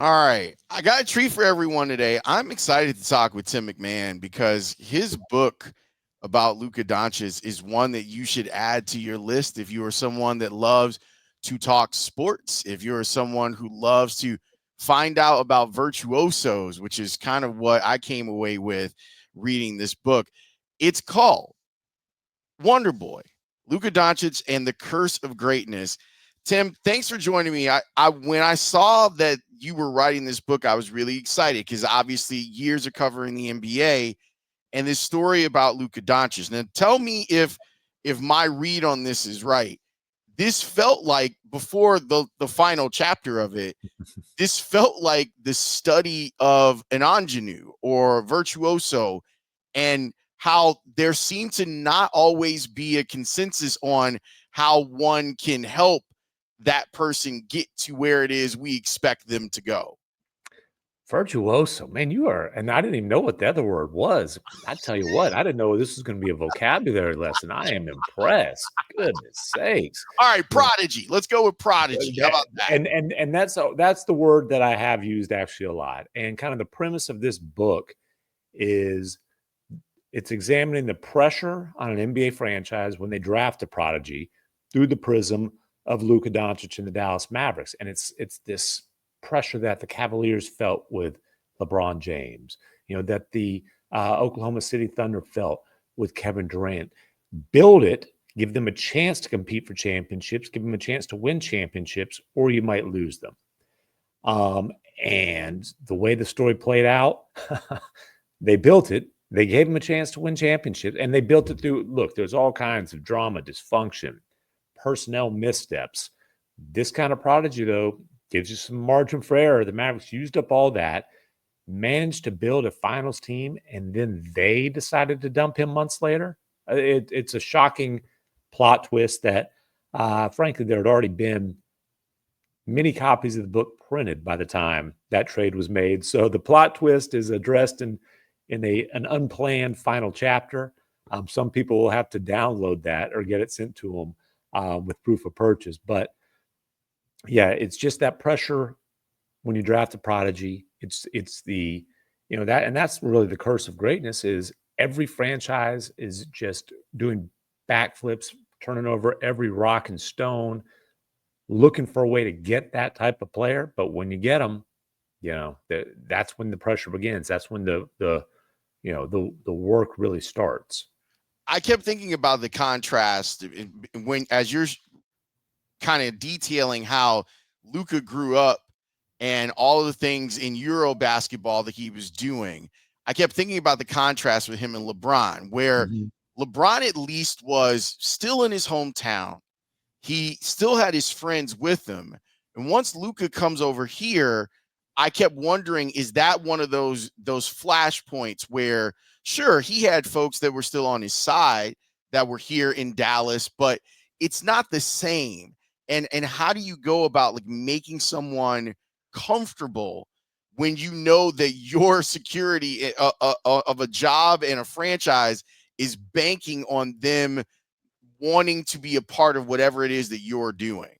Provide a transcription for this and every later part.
All right. I got a treat for everyone today. I'm excited to talk with Tim MacMahon because his book about Luka Doncic is one that you should add to your list if you are someone that loves to talk sports, if you're someone who loves to find out about virtuosos, which is kind of what I came away with reading this book. It's called Wonder Boy, Luka Doncic and the Curse of Greatness. Tim, thanks for joining me. I when I saw that you were writing this book, I was really excited because obviously years of covering the NBA and this story about Luka Doncic. Now, tell me if my read on this is right. This felt like before the final chapter of it. This felt like the study of an ingenue or virtuoso, and how there seemed to not always be a consensus on how one can help that person get to where it is we expect them to go. Virtuoso, man, you are, and I didn't even know what the other word was. I tell you what, I didn't know this was going to be a vocabulary lesson. I am impressed. Goodness sakes. All right, Prodigy. Let's go with Prodigy. How That, about that? and that's the word that I have used actually a lot. And kind of the premise of this book is it's examining the pressure on an NBA franchise when they draft a prodigy through the prism of Luka Doncic and the Dallas Mavericks. And it's this pressure that the Cavaliers felt with LeBron James, that the Oklahoma City Thunder felt with Kevin Durant. Build it, give them a chance to compete for championships, give them a chance to win championships, or you might lose them. And the way the story played out, they built it. They gave him a chance to win championships, and they built it through. Look, there's all kinds of drama, dysfunction, personnel missteps. This kind of prodigy, though, gives you some margin for error. The Mavericks used up all that, managed to build a finals team, and then they decided to dump him months later. It's a shocking plot twist that, frankly, there had already been many copies of the book printed by the time that trade was made. So the plot twist is addressed in an unplanned final chapter. Some people will have to download that or get it sent to them with proof of purchase. But yeah, it's just that pressure when you draft a prodigy. It's the that, and that's really the curse of greatness. Is every franchise is just doing backflips, turning over every rock and stone, looking for a way to get that type of player. But when you get them, that's when the pressure begins. That's when the work really starts. I kept thinking about the contrast when, as you're kind of detailing how Luka grew up and all of the things in Euro basketball that he was doing. I kept thinking about the contrast with him and LeBron, where LeBron at least was still in his hometown. He still had his friends with him. And once Luka comes over here, I kept wondering, is that one of those flashpoints where, sure, he had folks that were still on his side that were here in Dallas, but it's not the same. And how do you go about like making someone comfortable when you know that your security of a job and a franchise is banking on them wanting to be a part of whatever it is that you're doing?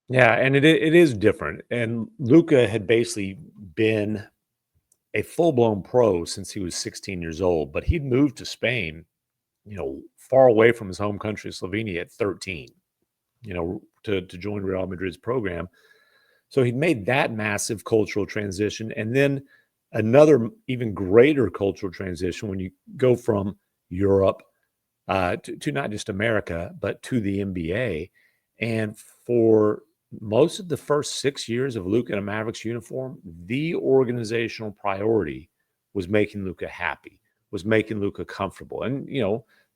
Yeah, and it is different. And Luca had basically been a full blown pro since he was 16 years old, but he'd moved to Spain, far away from his home country, Slovenia, at 13, to join Real Madrid's program. So he'd made that massive cultural transition. And then another even greater cultural transition when you go from Europe to not just America, but to the NBA. And for most of the first 6 years of Luka in a Mavericks uniform, the organizational priority was making Luka happy, was making Luka comfortable. And,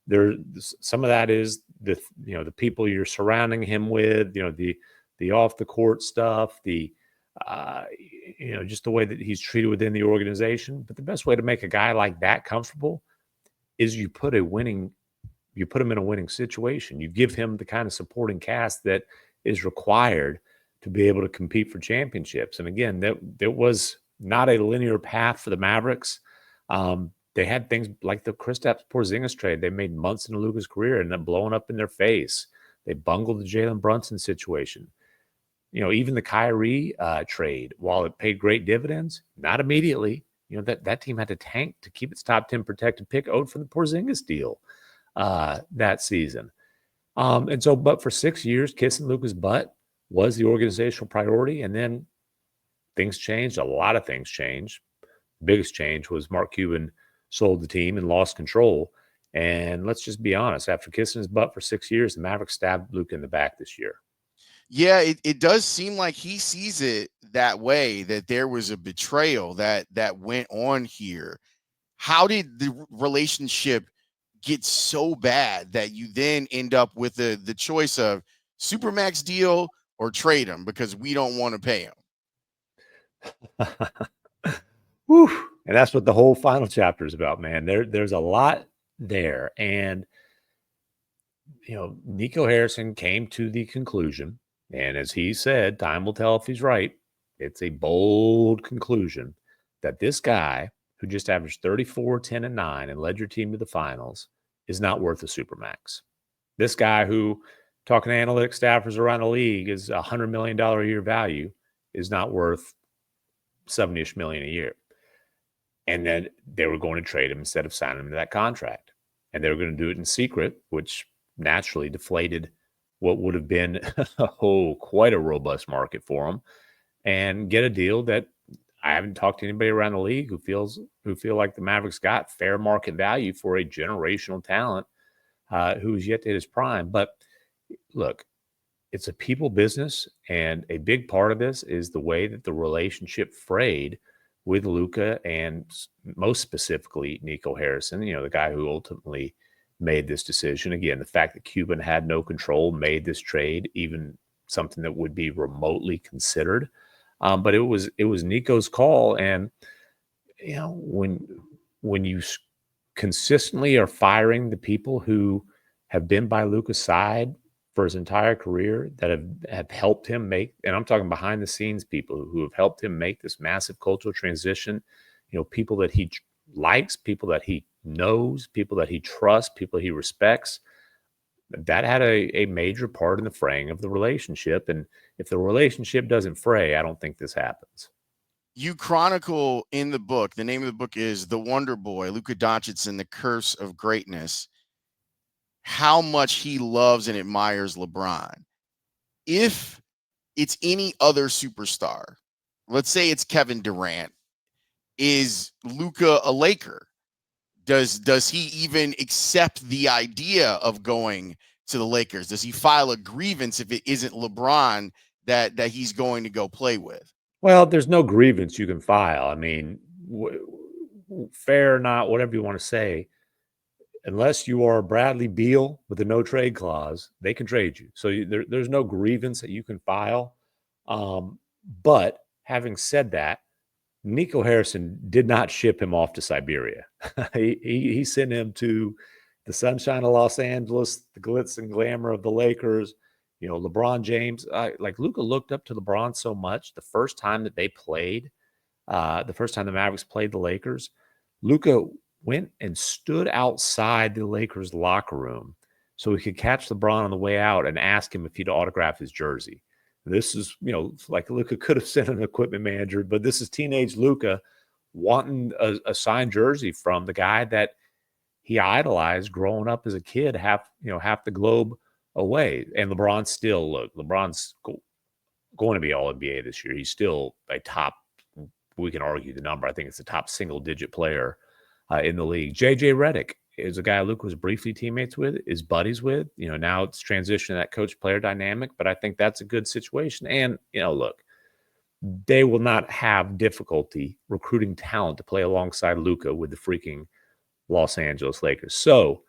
there some of that is the people you're surrounding him with, the off the court stuff, the just the way that he's treated within the organization. But the best way to make a guy like that comfortable is you put him in a winning situation. You give him the kind of supporting cast that is required to be able to compete for championships. And again, that was not a linear path for the Mavericks. They had things like the Kristaps Porzingis trade. They made months into Luka's career and then blowing up in their face. They bungled the Jalen Brunson situation. Even the Kyrie trade, while it paid great dividends, not immediately. That team had to tank to keep its top 10 protected pick owed from the Porzingis deal that season. But for 6 years, kissing Luka's butt was the organizational priority. And then things changed. A lot of things changed. The biggest change was Mark Cuban sold the team and lost control. And let's just be honest, after kissing his butt for 6 years, the Mavericks stabbed Luka in the back this year. Yeah, it does seem like he sees it that way, that there was a betrayal that went on here. How did the relationship get so bad that you then end up with the choice of Supermax deal or trade him because we don't want to pay him? Whew. And that's what the whole final chapter is about, man. There's a lot there. And, Nico Harrison came to the conclusion, and as he said, time will tell if he's right. It's a bold conclusion that this guy who just averaged 34, 10, and 9 and led your team to the finals is not worth a Supermax. This guy who, talking to analytics staffers around the league, is $100 million a year value is not worth 70-ish million a year. And then they were going to trade him instead of signing him to that contract. And they were going to do it in secret, which naturally deflated what would have been quite a robust market for him, and get a deal that I haven't talked to anybody around the league who feel like the Mavericks got fair market value for a generational talent who's yet to hit his prime. But look, it's a people business, and a big part of this is the way that the relationship frayed with Luka and most specifically Nico Harrison, the guy who ultimately made this decision. Again, the fact that Cuban had no control made this trade even something that would be remotely considered. But it was Nico's call. And, when you consistently are firing the people who have been by Luka's side for his entire career, that have helped him make, and I'm talking behind the scenes people who have helped him make this massive cultural transition, people that he likes, people that he knows, people that he trusts, people he respects, that had a major part in the fraying of the relationship. And if the relationship doesn't fray, I don't think this happens. You chronicle in the book, the name of the book is The Wonder Boy, Luka Doncic and the Curse of Greatness, how much he loves and admires LeBron. If it's any other superstar, let's say it's Kevin Durant, is Luka a Laker? Does he even accept the idea of going to the Lakers? Does he file a grievance if it isn't LeBron that he's going to go play with? Well, there's no grievance you can file. I mean, fair or not, whatever you want to say, unless you are Bradley Beal with a no trade clause, they can trade you. So there's no grievance that you can file. But having said that, Nico Harrison did not ship him off to Siberia. he sent him to the sunshine of Los Angeles, the glitz and glamour of the Lakers. LeBron James, like Luka looked up to LeBron so much. The first time that they played, the first time the Mavericks played the Lakers, Luka went and stood outside the Lakers locker room so he could catch LeBron on the way out and ask him if he'd autograph his jersey. This is, like Luka could have sent an equipment manager, but this is teenage Luka wanting a signed jersey from the guy that he idolized growing up as a kid, half the globe away. And LeBron's going to be all NBA this year. He's still a top, we can argue the number. I think it's the top single digit player in the league. JJ Redick is a guy Luka was briefly teammates with, is buddies with. Now it's transitioned to that coach player dynamic, but I think that's a good situation. And, look, they will not have difficulty recruiting talent to play alongside Luka with the freaking Los Angeles Lakers. So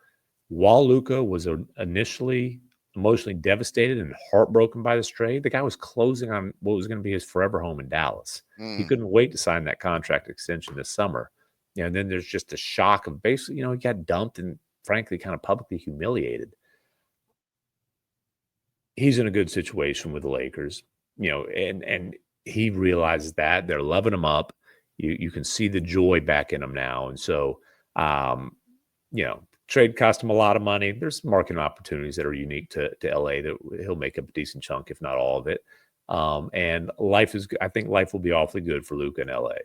while Luka was initially emotionally devastated and heartbroken by this trade, the guy was closing on what was going to be his forever home in Dallas. He couldn't wait to sign that contract extension this summer. And then there's just a shock of basically, he got dumped and frankly kind of publicly humiliated. He's in a good situation with the Lakers, and he realizes that they're loving him up. You can see the joy back in him now. And so, trade cost him a lot of money. There's marketing opportunities that are unique to LA that he'll make up a decent chunk, if not all of it. And I think life will be awfully good for Luka in LA.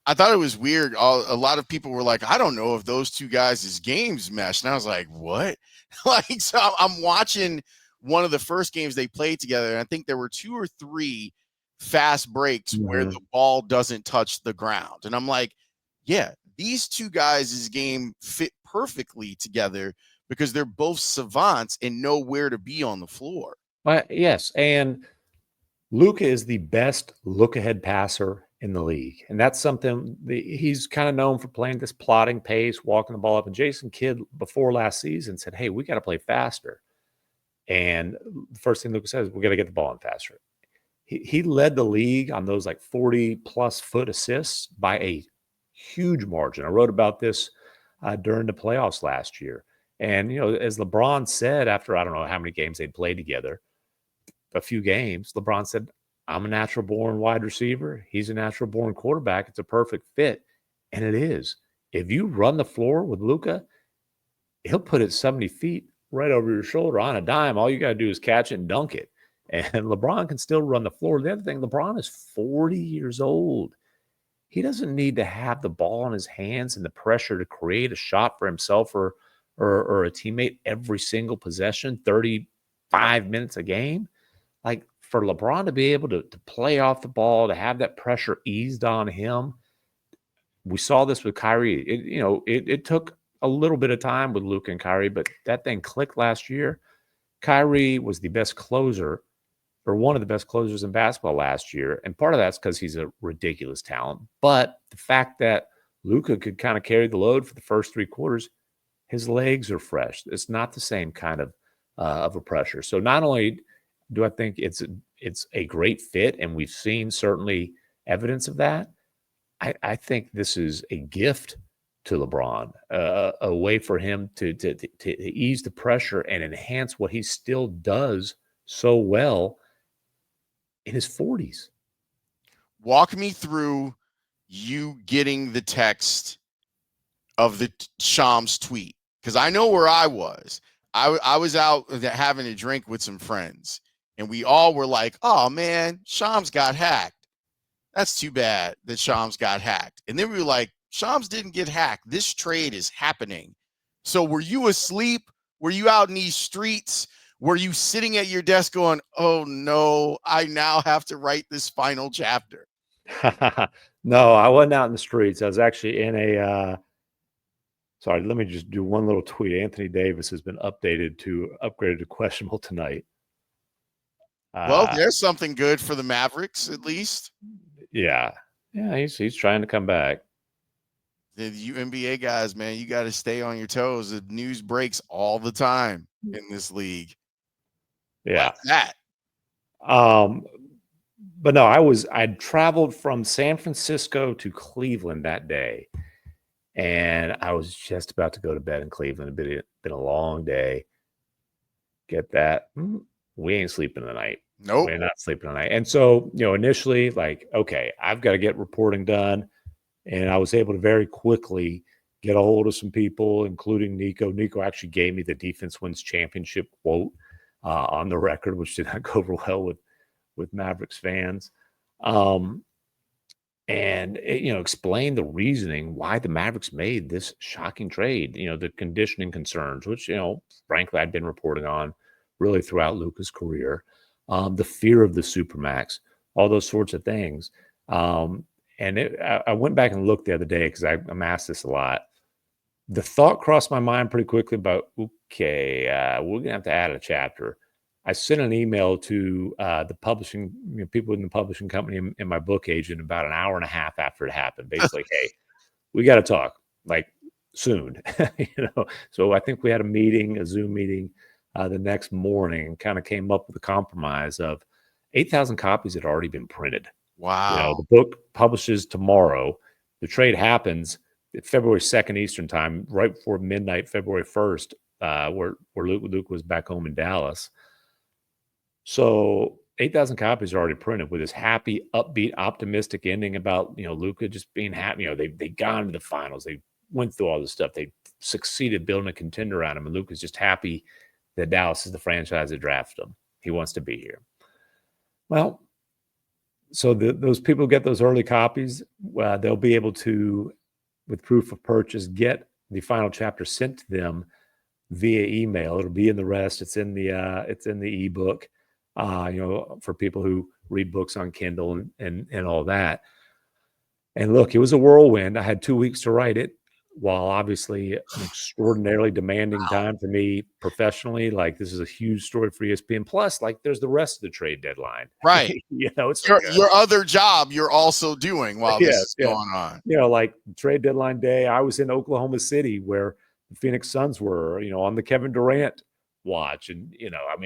I thought it was weird. A lot of people were like, I don't know if those two guys' games mesh. And I was like, what? Like, so I'm watching one of the first games they played together. And I think there were 2 or 3 fast breaks where the ball doesn't touch the ground. And I'm like, yeah, these two guys' game fit perfectly together because they're both savants and know where to be on the floor. Yes. And Luka is the best look-ahead passer in the league. And that's something he's kind of known for playing this plodding pace, walking the ball up. And Jason Kidd, before last season, said, hey, we got to play faster. And the first thing Luka says, we got to get the ball in faster. He led the league on those like 40-plus foot assists by a huge margin. I wrote about this during the playoffs last year. And, as LeBron said after I don't know how many games they'd played together, a few games, LeBron said, I'm a natural born wide receiver. He's a natural born quarterback. It's a perfect fit. And it is. If you run the floor with Luka, he'll put it 70 feet right over your shoulder on a dime. All you got to do is catch it and dunk it. And LeBron can still run the floor. The other thing, LeBron is 40 years old. He doesn't need to have the ball in his hands and the pressure to create a shot for himself or a teammate every single possession, 35 minutes a game. Like, for LeBron to be able to play off the ball, to have that pressure eased on him, we saw this with Kyrie. It took a little bit of time with Luka and Kyrie, but that thing clicked last year. Kyrie was the best closer, or one of the best closers in basketball last year, and part of that's because he's a ridiculous talent. But the fact that Luka could kind of carry the load for the first 3 quarters, his legs are fresh. It's not the same kind of a pressure. So not only do I think it's a great fit, and we've seen certainly evidence of that, I think this is a gift to LeBron, a way for him to ease the pressure and enhance what he still does so well in his 40s. Walk me through you getting the text of the Shams tweet, because I know where I was. I was out having a drink with some friends, and we all were like, oh man, Shams got hacked. That's too bad that Shams got hacked. And then we were like, Shams didn't get hacked. This trade is happening. So were you asleep? Were you out in these streets? Were you sitting at your desk going, oh no, I now have to write this final chapter? No, I wasn't out in the streets. I was actually in a sorry, let me just do one little tweet. Anthony Davis has been upgraded to questionable tonight. Well, there's something good for the Mavericks, at least. Yeah, he's trying to come back. You NBA guys, man, you got to stay on your toes. The news breaks all the time in this league. Yeah, like that. But no, I'd traveled from San Francisco to Cleveland that day, and I was just about to go to bed in Cleveland. It had been a long day. Get that? We ain't sleeping tonight. Nope. We're not sleeping tonight. And so, initially, like, okay, I've got to get reporting done. And I was able to very quickly get a hold of some people, including Nico. Nico actually gave me the defense wins championship quote on the record, which did not go over well with Mavericks fans. And explain the reasoning why the Mavericks made this shocking trade. The conditioning concerns, which frankly I'd been reporting on really throughout Luka's career. The fear of the Supermax, all those sorts of things. And I went back and looked the other day because I'm asked this a lot. The thought crossed my mind pretty quickly about, okay, we're going to have to add a chapter. I sent an email to the publishing people in the publishing company and my book agent about an hour and a half after it happened. Basically, hey, we got to talk like soon. So I think we had a Zoom meeting the next morning, and kind of came up with a compromise of 8,000 copies had already been printed. Wow. The book publishes tomorrow. The trade happens February 2nd Eastern time, right before midnight, February 1st, where Luke was back home in Dallas. So 8,000 copies are already printed with this happy, upbeat, optimistic ending about, Luka just being happy. They got into the finals. They went through all this stuff. They succeeded building a contender around him. And Luka's just happy that Dallas is the franchise that drafted him. He wants to be here. Well, So those people who get those early copies, they'll be able to, with proof of purchase, get the final chapter sent to them via email. It'll be in the rest. It's in the ebook. For people who read books on Kindle and all that. And look, it was a whirlwind. I had 2 weeks to write it, while obviously an extraordinarily demanding time for me professionally. Like, this is a huge story for ESPN. Plus, like, there's the rest of the trade deadline. Right. It's Your other job you're also doing while this is yeah. going on. Like trade deadline day, I was in Oklahoma City where the Phoenix Suns were, on the Kevin Durant watch. And,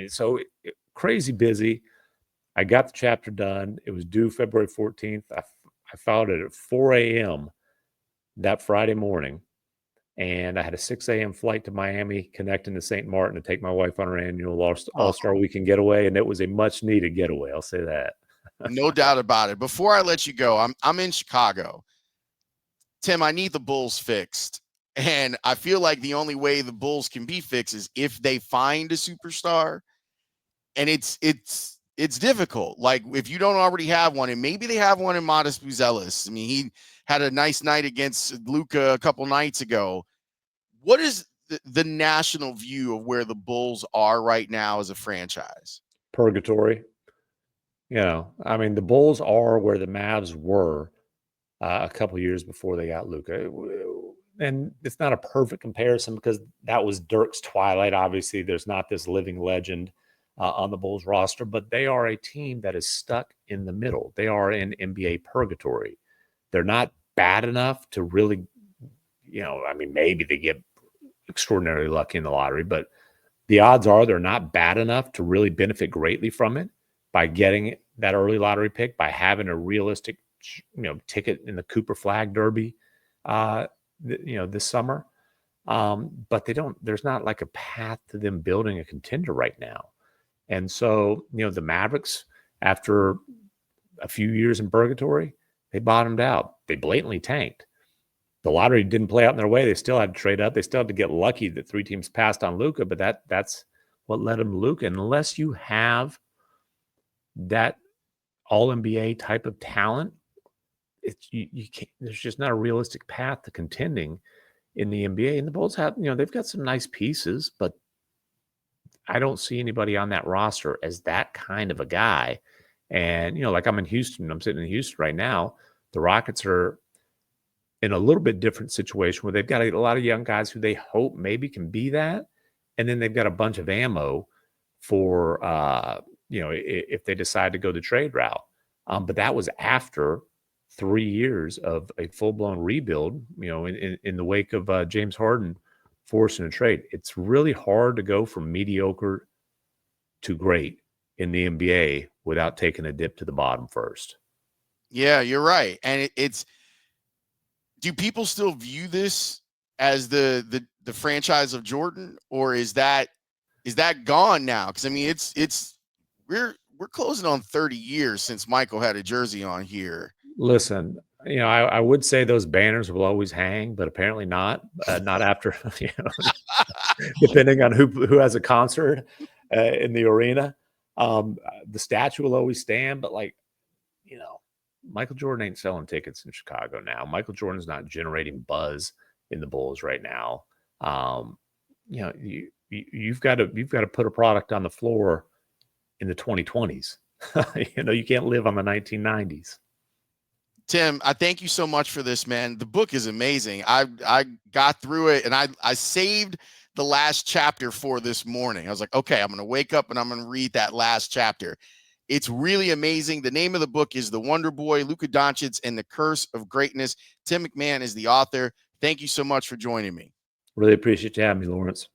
so crazy busy. I got the chapter done. It was due February 14th. I filed it at 4 a.m. that Friday morning. And I had a 6 a.m. flight to Miami connecting to St. Martin to take my wife on her annual All-Star Weekend getaway. And it was a much needed getaway. I'll say that. No doubt about it. Before I let you go, I'm in Chicago. Tim, I need the Bulls fixed. And I feel like the only way the Bulls can be fixed is if they find a superstar. And it's difficult. Like, if you don't already have one, and maybe they have one in Modest Buzelis. I mean, he had a nice night against Luca a couple nights ago. What is the national view of where the Bulls are right now as a franchise? Purgatory. The Bulls are where the Mavs were a couple years before they got Luca. And it's not a perfect comparison because that was Dirk's twilight. Obviously, there's not this living legend on the Bulls roster, but they are a team that is stuck in the middle. They are in NBA purgatory. They're not bad enough to really, maybe they get extraordinarily lucky in the lottery, but the odds are they're not bad enough to really benefit greatly from it by getting that early lottery pick, by having a realistic, ticket in the Cooper Flag Derby, this summer. But there's not like a path to them building a contender right now. And so, the Mavericks, after a few years in purgatory, they bottomed out. They blatantly tanked. The lottery didn't play out in their way. They still had to trade up. They still had to get lucky that 3 teams passed on Luka, but that's what led them to Luka. And unless you have that all-NBA type of talent, you can't, there's just not a realistic path to contending in the NBA. And the Bulls have, they've got some nice pieces, but I don't see anybody on that roster as that kind of a guy. And, like I'm in Houston, I'm sitting in Houston right now. The Rockets are in a little bit different situation where they've got a lot of young guys who they hope maybe can be that. And then they've got a bunch of ammo for, if they decide to go the trade route. But that was after 3 years of a full-blown rebuild, in the wake of James Harden forcing a trade. It's really hard to go from mediocre to great in the NBA without taking a dip to the bottom first. Yeah, you're right. And it's, do people still view this as the franchise of Jordan, or is that gone now? Because we're closing on 30 years since Michael had a jersey on here. Listen, I would say those banners will always hang, but apparently not after, depending on who has a concert in the arena. The statue will always stand, but Michael Jordan ain't selling tickets in Chicago now. Michael Jordan's not generating buzz in the Bulls right now. You've got to put a product on the floor in the 2020s. You can't live on the 1990s. Tim, I thank you so much for this, man. The book is amazing. I got through it, and I saved the last chapter for this morning. I was like, okay, I'm going to wake up and I'm going to read that last chapter. It's really amazing. The name of the book is The Wonder Boy, Luka Doncic and the Curse of Greatness. Tim MacMahon is the author. Thank you so much for joining me. Really appreciate you having me, Lawrence.